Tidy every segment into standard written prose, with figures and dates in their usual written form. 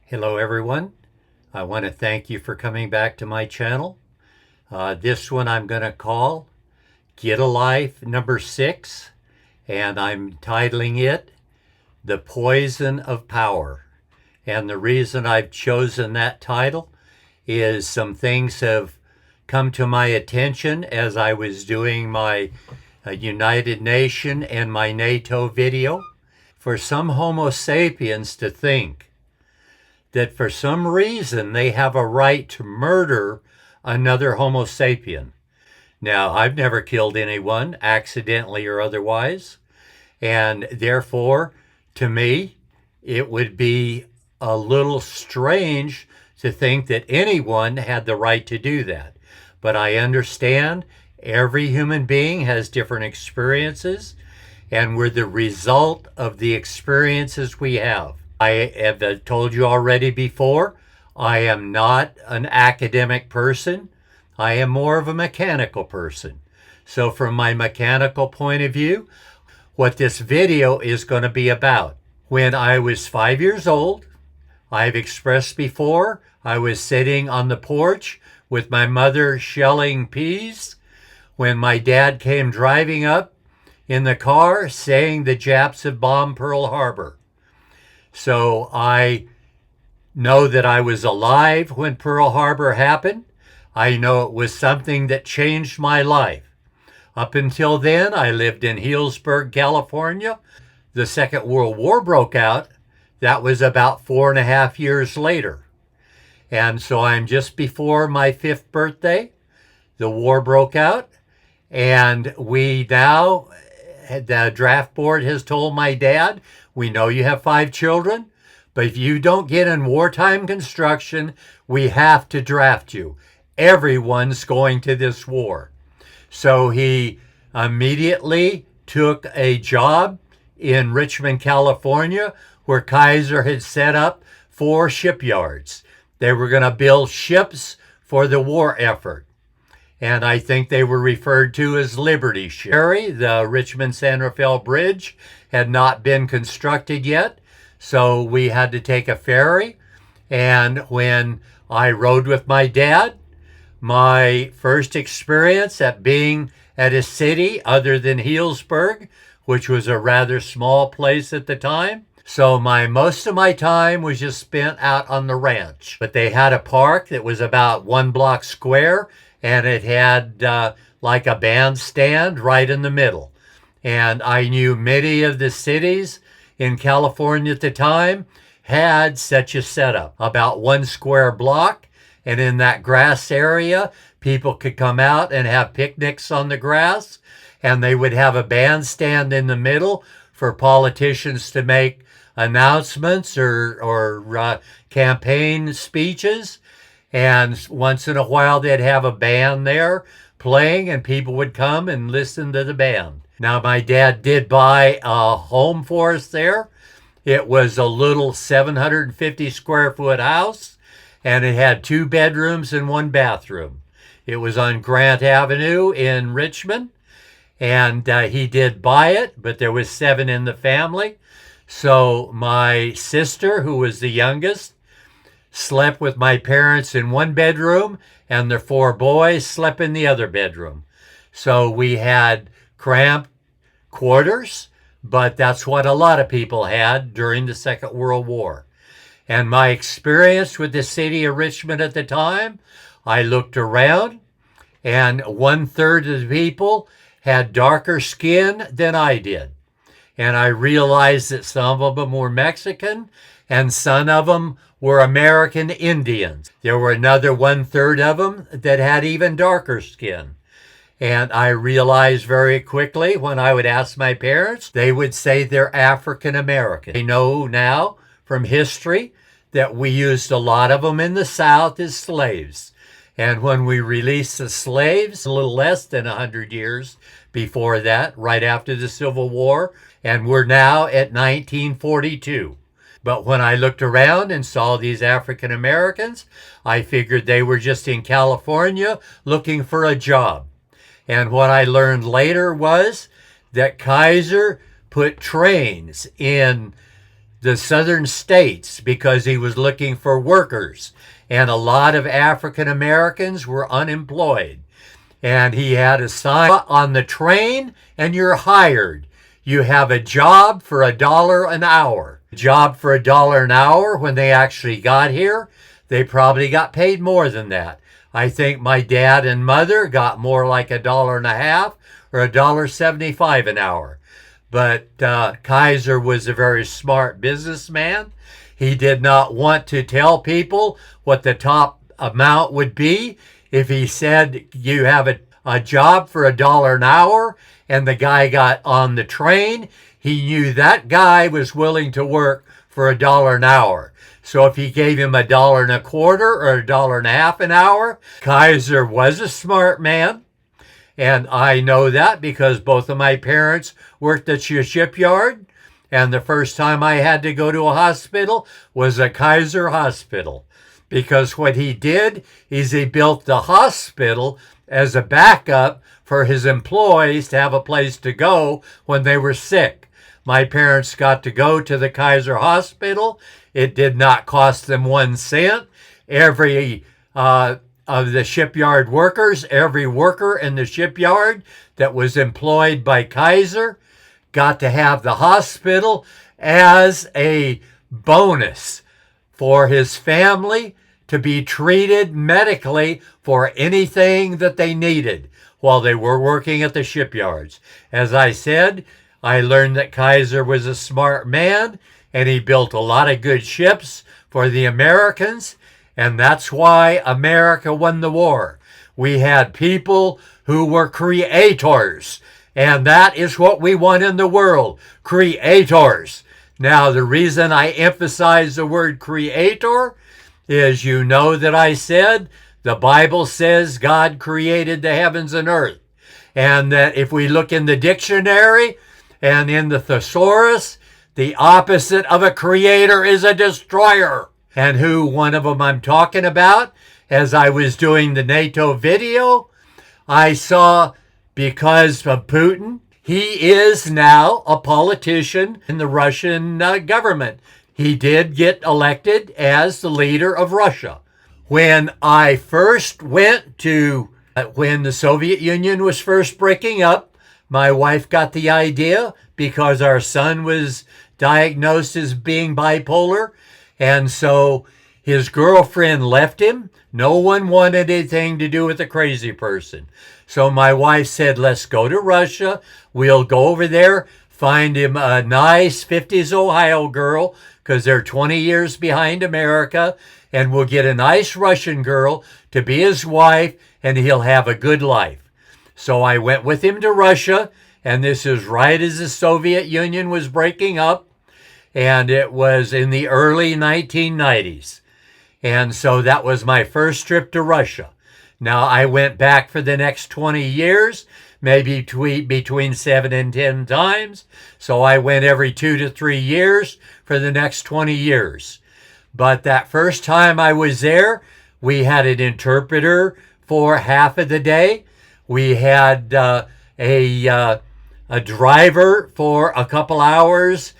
Hello everyone. I want to thank you for coming back to my channel. This one I'm going to call Get a Life number 6, and I'm titling it The Poison of Power. And the reason I've chosen that title is some things have come to my attention as I was doing my United Nation and my NATO video. For some Homo sapiens to think that for some reason they have a right to murder another Homo sapien. Now, I've never killed anyone, accidentally or otherwise, and therefore, to me, it would be a little strange to think that anyone had the right to do that. But I understand every human being has different experiences, and we're the result of the experiences we have. I have told you already before, I am not an academic person. I am more of a mechanical person. So from my mechanical point of view, what this video is going to be about. When I was 5 years old, I've expressed before, I was sitting on the porch with my mother shelling peas when my dad came driving up in the car saying the Japs had bombed Pearl Harbor. So I know that I was alive when Pearl Harbor happened. I know it was something that changed my life. Up until then, I lived in Healdsburg, California. The Second World War broke out. That was about 4.5 years later. And so I'm just before my 5th birthday. The war broke out. And we now, the draft board has told my dad, we know you have 5 children, but if you don't get in wartime construction, we have to draft you. Everyone's going to this war. So he immediately took a job in Richmond, California, where Kaiser had set up 4 shipyards. They were going to build ships for the war effort. And I think they were referred to as Liberty ships. The Richmond-San Rafael Bridge had not been constructed yet, so we had to take a ferry. And when I rode with my dad, my first experience at being at a city other than Healdsburg, which was a rather small place at the time. So most of my time was just spent out on the ranch. But they had a park that was about 1 block square, and it had like a bandstand right in the middle. And I knew many of the cities in California at the time had such a setup, about 1 square block. And in that grass area, people could come out and have picnics on the grass. And they would have a bandstand in the middle for politicians to make announcements or campaign speeches. And once in a while, they'd have a band there playing, and people would come and listen to the band. Now, my dad did buy a home for us there. It was a little 750 square foot house, and it had 2 bedrooms and 1 bathroom. It was on Grant Avenue in Richmond, and he did buy it, but there was 7 in the family. So my sister, who was the youngest, slept with my parents in 1 bedroom, and their 4 boys slept in the other bedroom. So we had cramped quarters, but that's what a lot of people had during the Second World War. And my experience with the city of Richmond at the time, I looked around, and 1/3 of the people had darker skin than I did. And I realized that some of them were Mexican, and some of them were American Indians. There were another 1/3 of them that had even darker skin. And I realized very quickly when I would ask my parents, they would say they're African American. I know now from history that we used a lot of them in the South as slaves. And when we released the slaves, a little less than 100 years before that, right after the Civil War, and we're now at 1942. But when I looked around and saw these African Americans, I figured they were just in California looking for a job. And what I learned later was that Kaiser put trains in the southern states because he was looking for workers. And a lot of African Americans were unemployed. And he had a sign on the train, and you're hired. You have a job for $1 an hour. A job for $1 an hour. When they actually got here, they probably got paid more than that. I think my dad and mother got more like $1.50 or $1.75 an hour. But Kaiser was a very smart businessman. He did not want to tell people what the top amount would be. If he said you have a job for $1 an hour and the guy got on the train, he knew that guy was willing to work for $1 an hour. So if he gave him $1.25 or $1.50 an hour, Kaiser was a smart man. And I know that because both of my parents worked at the shipyard. And the first time I had to go to a hospital was a Kaiser hospital. Because what he did is he built the hospital as a backup for his employees to have a place to go when they were sick. My parents got to go to the Kaiser Hospital. It did not cost them 1 cent. Every of the shipyard workers, every worker in the shipyard that was employed by Kaiser got to have the hospital as a bonus for his family to be treated medically for anything that they needed while they were working at the shipyards. As I said, I learned that Kaiser was a smart man and he built a lot of good ships for the Americans, and that's why America won the war. We had people who were creators, and that is what we want in the world, creators. Now, the reason I emphasize the word creator is you know that I said the Bible says God created the heavens and earth. And that if we look in the dictionary and in the thesaurus, the opposite of a creator is a destroyer. And who one of them I'm talking about, as I was doing the NATO video, I saw because of Putin, he is now a politician in the Russian government. He did get elected as the leader of Russia. When I first went to, when the Soviet Union was first breaking up, my wife got the idea because our son was diagnosed as being bipolar. And so his girlfriend left him. No one wanted anything to do with a crazy person. So my wife said, let's go to Russia. We'll go over there, find him a nice 50s Ohio girl, because they're 20 years behind America, and we'll get a nice Russian girl to be his wife, and he'll have a good life. So I went with him to Russia, and this is right as the Soviet Union was breaking up, and it was in the early 1990s. And so that was my first trip to Russia. Now, I went back for the next 20 years, maybe between 7 and 10 times. So I went every 2 to 3 years for the next 20 years. But that first time I was there, we had an interpreter for half of the day. We had a driver for a couple hours,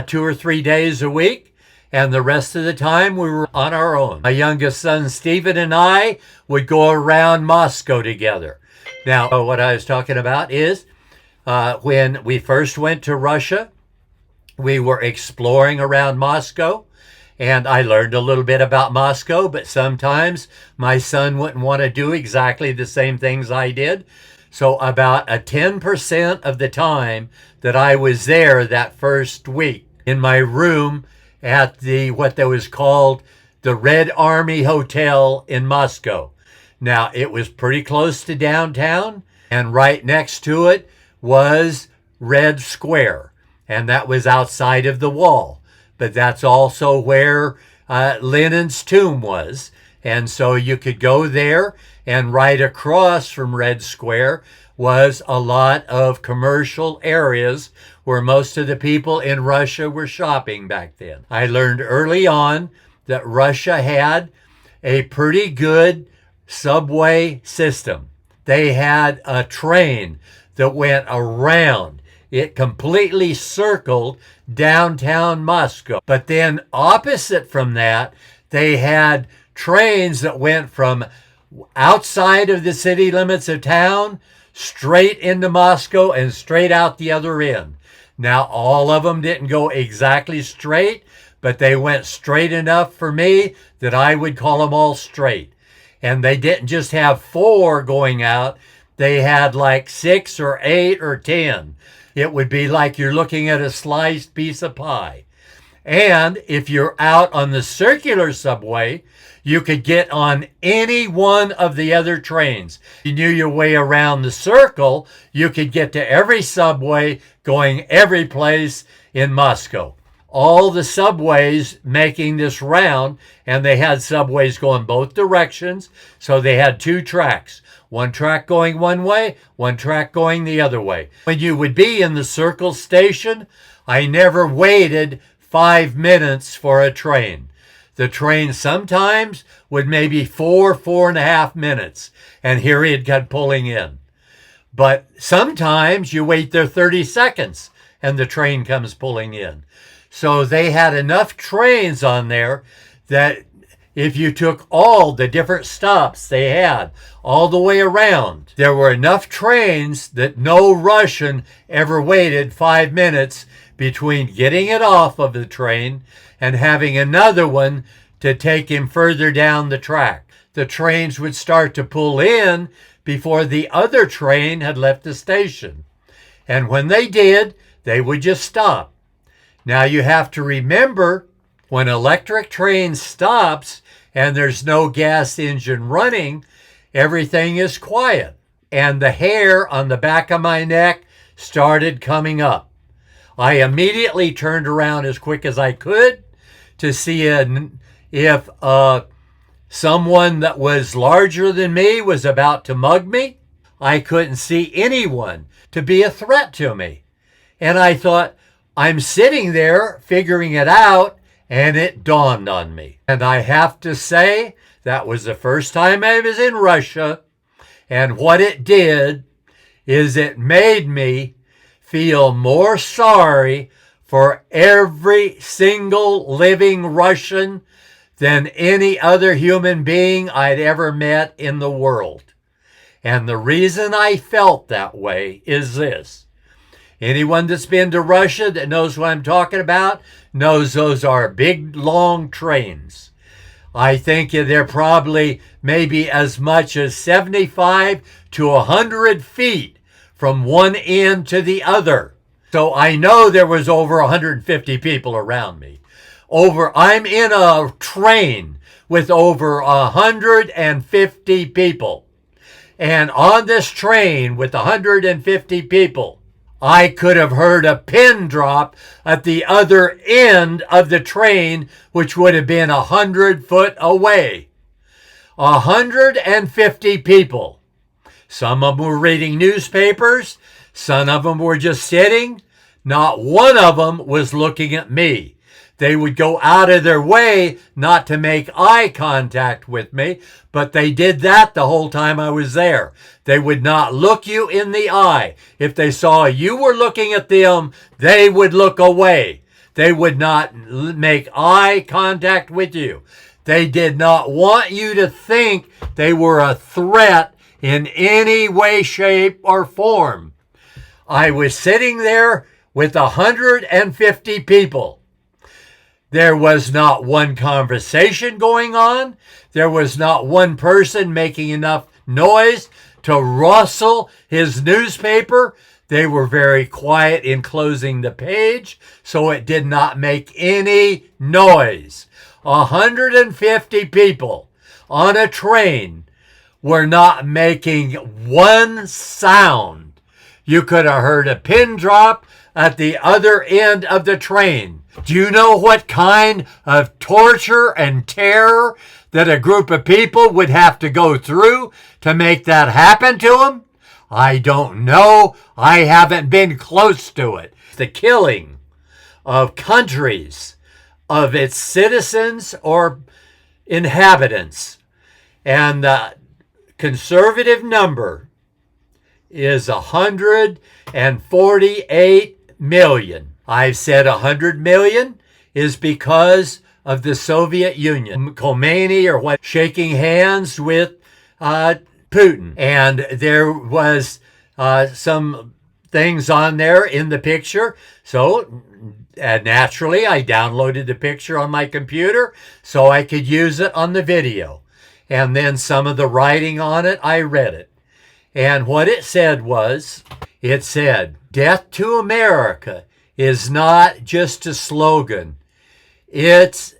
2 or 3 days a week. And the rest of the time, we were on our own. My youngest son, Stephen, and I would go around Moscow together. Now, what I was talking about is when we first went to Russia, we were exploring around Moscow. And I learned a little bit about Moscow, but sometimes my son wouldn't want to do exactly the same things I did. So about 10% of the time that I was there that first week in my room at the what that was called the Red Army Hotel in Moscow. Now, it was pretty close to downtown, and right next to it was Red Square, and that was outside of the wall. But that's also where Lenin's tomb was, and so you could go there, and right across from Red Square was a lot of commercial areas where most of the people in Russia were shopping back then. I learned early on that Russia had a pretty good subway system. They had a train that went around. it completely circled downtown Moscow. But then opposite from that, they had trains that went from outside of the city limits of town straight into Moscow and straight out the other end. Now, all of them didn't go exactly straight, but they went straight enough for me that I would call them all straight. And they didn't just have 4 going out, they had like 6 or 8 or 10. It would be like you're looking at a sliced piece of pie. And if you're out on the circular subway, you could get on any one of the other trains. You knew your way around the circle, you could get to every subway going every place in Moscow. All the subways making this round, and they had subways going both directions, so they had 2 tracks. One track going one way, one track going the other way. When you would be in the circle station, I never waited 5 minutes for a train. The train sometimes would maybe 4.5 minutes, and here it got pulling in. But sometimes you wait there 30 seconds, and the train comes pulling in. So they had enough trains on there that if you took all the different stops they had all the way around, there were enough trains that no Russian ever waited 5 minutes between getting it off of the train and having another one to take him further down the track. The trains would start to pull in before the other train had left the station. And when they did, they would just stop. Now you have to remember, when electric train stops and there's no gas engine running, everything is quiet. And the hair on the back of my neck started coming up. I immediately turned around as quick as I could to see if someone that was larger than me was about to mug me. I couldn't see anyone to be a threat to me. And I thought, I'm sitting there figuring it out, and it dawned on me. And I have to say, that was the first time I was in Russia, and what it did is it made me feel more sorry for every single living Russian than any other human being I'd ever met in the world. And the reason I felt that way is this. Anyone that's been to Russia that knows what I'm talking about knows those are big, long trains. I think they're probably maybe as much as 75 to 100 feet from one end to the other. So I know there was over 150 people around me. I'm in a train with over 150 people. And on this train with 150 people, I could have heard a pin drop at the other end of the train, which would have been 100 foot away. 150 people. Some of them were reading newspapers. Some of them were just sitting. Not one of them was looking at me. They would go out of their way not to make eye contact with me, but they did that the whole time I was there. They would not look you in the eye. If they saw you were looking at them, they would look away. They would not make eye contact with you. They did not want you to think they were a threat in any way, shape, or form. I was sitting there with 150 people. There was not one conversation going on. There was not one person making enough noise to rustle his newspaper. They were very quiet in closing the page, so it did not make any noise. 150 people on a train were not making one sound. You could have heard a pin drop at the other end of the train. Do you know what kind of torture and terror that a group of people would have to go through to make that happen to them? I don't know. I haven't been close to it. The killing of countries, of its citizens or inhabitants, and the conservative number is 148 million. I've said 100 million is because of the Soviet Union. Khomeini or what, shaking hands with Putin. And there was some things on there in the picture. So naturally, I downloaded the picture on my computer so I could use it on the video. And then some of the writing on it, I read it. And what it said was, it said, "Death to America is not just a slogan. It's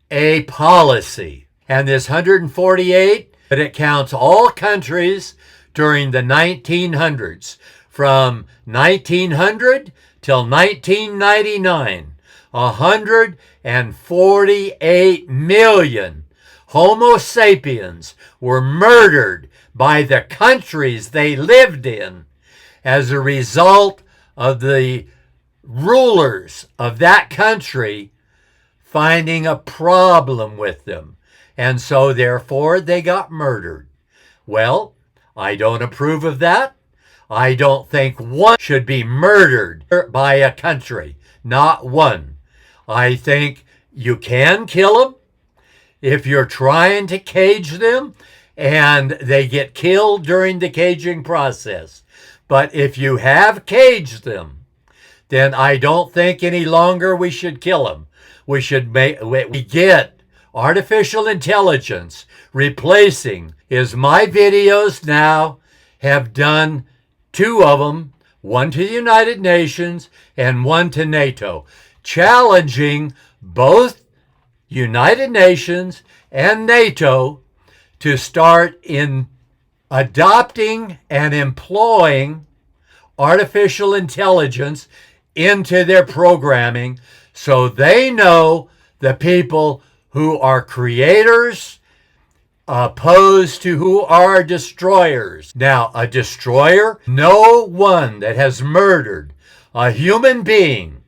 a policy." And this 148, but it counts all countries during the 1900s. From 1900 till 1999, 148 million Homo sapiens were murdered by the countries they lived in as a result of the rulers of that country finding a problem with them. And so therefore they got murdered. Well, I don't approve of that. I don't think one should be murdered by a country. Not one. I think you can kill them if you're trying to cage them and they get killed during the caging process. But if you have caged them, then I don't think any longer we should kill them. We get artificial intelligence replacing, is my videos now have done 2 of them, one to the United Nations and one to NATO, challenging both United Nations and NATO to start in adopting and employing artificial intelligence into their programming so they know the people who are creators opposed to who are destroyers. Now, a destroyer, no one that has murdered a human being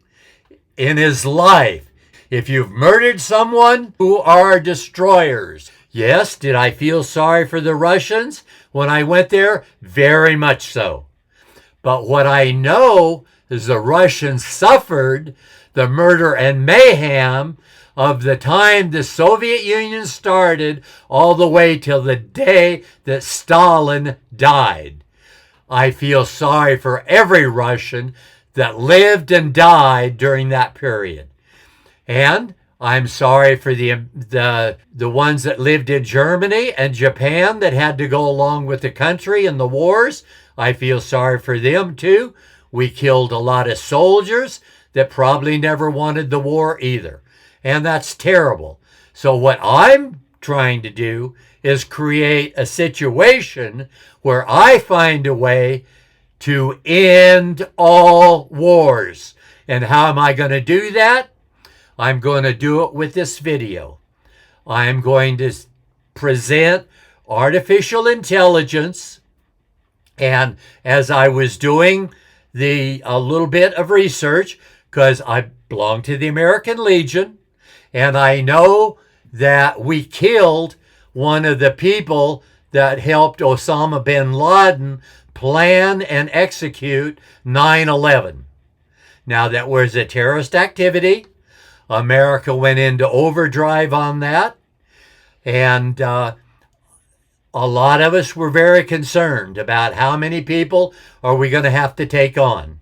in his life. If you've murdered someone, who are destroyers. Yes, did I feel sorry for the Russians when I went there? Very much so. But what I know is the Russians suffered the murder and mayhem of the time the Soviet Union started all the way till the day that Stalin died. I feel sorry for every Russian that lived and died during that period. And I'm sorry for the ones that lived in Germany and Japan that had to go along with the country in the wars. I feel sorry for them too. We killed a lot of soldiers that probably never wanted the war either. And that's terrible. So what I'm trying to do is create a situation where I find a way to end all wars. And how am I going to do that? I'm going to do it with this video. I'm going to present artificial intelligence. And as I was doing a little bit of research, because I belong to the American Legion, and I know that we killed one of the people that helped Osama bin Laden plan and execute 9/11. Now, that was a terrorist activity. America went into overdrive on that. And a lot of us were very concerned about how many people are we going to have to take on.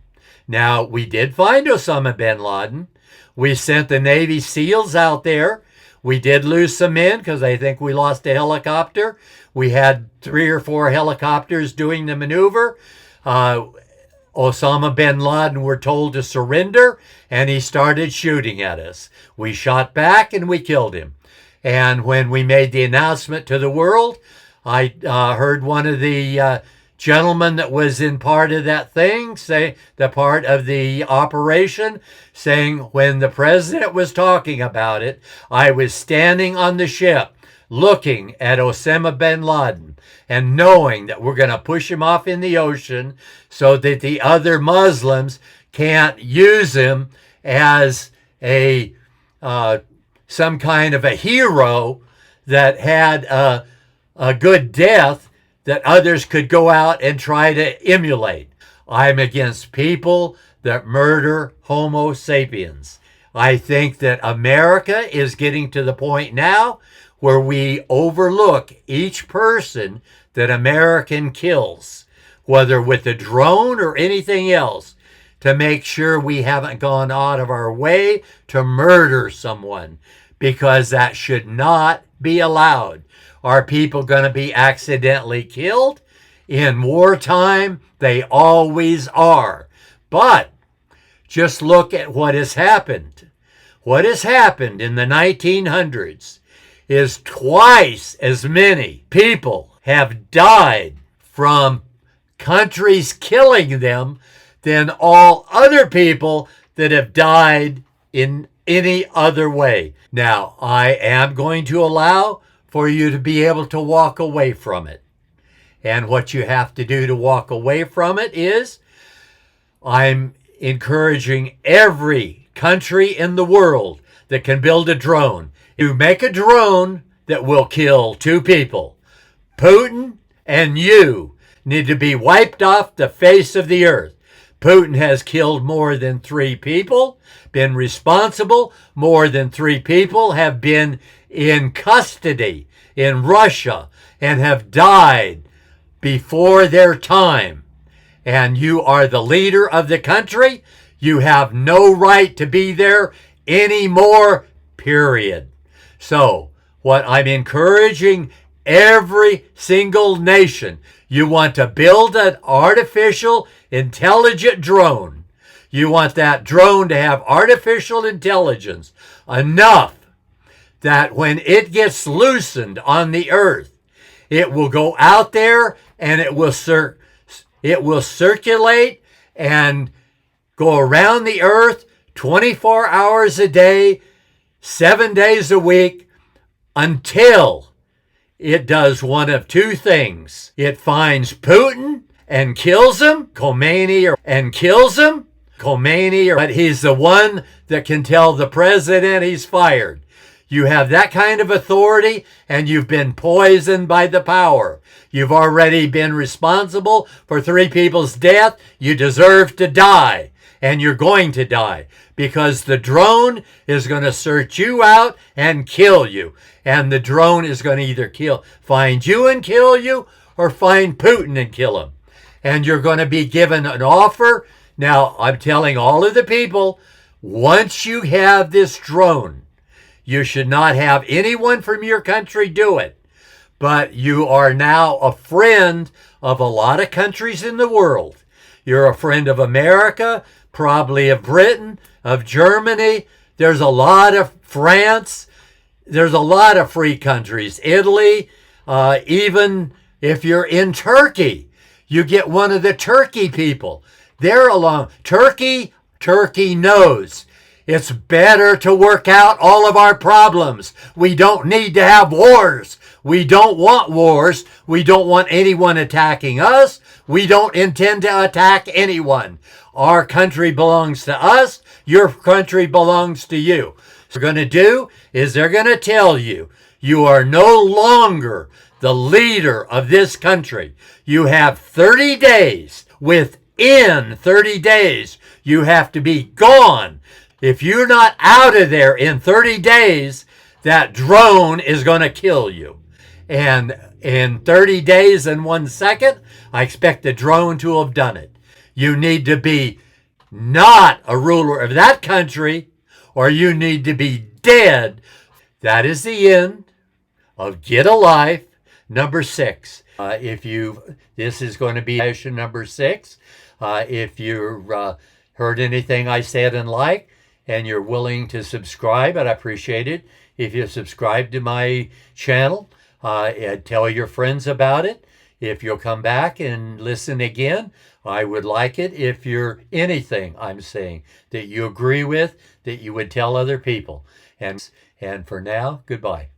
Now, we did find Osama bin Laden. We sent the Navy SEALs out there. We did lose some men because I think we lost a helicopter. We had 3 or 4 helicopters doing the maneuver. Osama bin Laden were told to surrender, and he started shooting at us. We shot back and we killed him. And when we made the announcement to the world, I heard one of the gentlemen that was in part of that thing, say the part of the operation, saying when the president was talking about it, I was standing on the ship looking at Osama bin Laden and knowing that we're going to push him off in the ocean so that the other Muslims can't use him as a some kind of a hero that had a good death that others could go out and try to emulate. I'm against people that murder Homo sapiens. I think that America is getting to the point now where we overlook each person that American kills, whether with a drone or anything else, to make sure we haven't gone out of our way to murder someone, because that should not be allowed. Are people going to be accidentally killed? In wartime, they always are. But just look at what has happened. What has happened in the 1900s is twice as many people have died from countries killing them than all other people that have died in any other way. Now, I am going to allow for you to be able to walk away from it. And what you have to do to walk away from it is, I'm encouraging every country in the world that can build a drone to make a drone that will kill 2 people. Putin and you need to be wiped off the face of the earth. Putin has killed more than 3 people, been responsible. More than 3 people have been in custody in Russia and have died before their time. And you are the leader of the country. You have no right to be there anymore, period. So, what I'm encouraging every single nation, you want to build an artificial intelligent drone. You want that drone to have artificial intelligence enough that when it gets loosened on the earth, it will go out there and it will circulate and go around the earth 24 hours a day, 7 days a week, until it does one of 2 things. It finds Putin and kills him, Khomeini, and kills him, Khomeini, but he's the one that can tell the president he's fired. You have that kind of authority, and you've been poisoned by the power. You've already been responsible for 3 people's death. You deserve to die, and you're going to die, because the drone is going to search you out and kill you. And the drone is going to either find you and kill you, or find Putin and kill him. And you're going to be given an offer. Now, I'm telling all of the people, once you have this drone, you should not have anyone from your country do it. But you are now a friend of a lot of countries in the world. You're a friend of America, probably of Britain, of Germany. There's a lot of France. There's a lot of free countries. Italy, even if you're in Turkey, you get one of the Turkey people. They're along. Turkey knows it's better to work out all of our problems. We don't need to have wars. We don't want wars. We don't want anyone attacking us. We don't intend to attack anyone. Our country belongs to us. Your country belongs to you. What they're going to do is they're going to tell you, you are no longer the leader of this country. You have 30 days. Within 30 days, you have to be gone. If you're not out of there in 30 days, that drone is going to kill you. And in 30 days and 1 second, I expect the drone to have done it. You need to be not a ruler of that country, or you need to be dead. That is the end of Get a Life number 6. This is going to be session number 6. If you heard anything I said and liked, and you're willing to subscribe, I'd appreciate it if you subscribe to my channel. And tell your friends about it. If you'll come back and listen again, I would like it if you're anything I'm saying that you agree with, that you would tell other people. And for now, goodbye.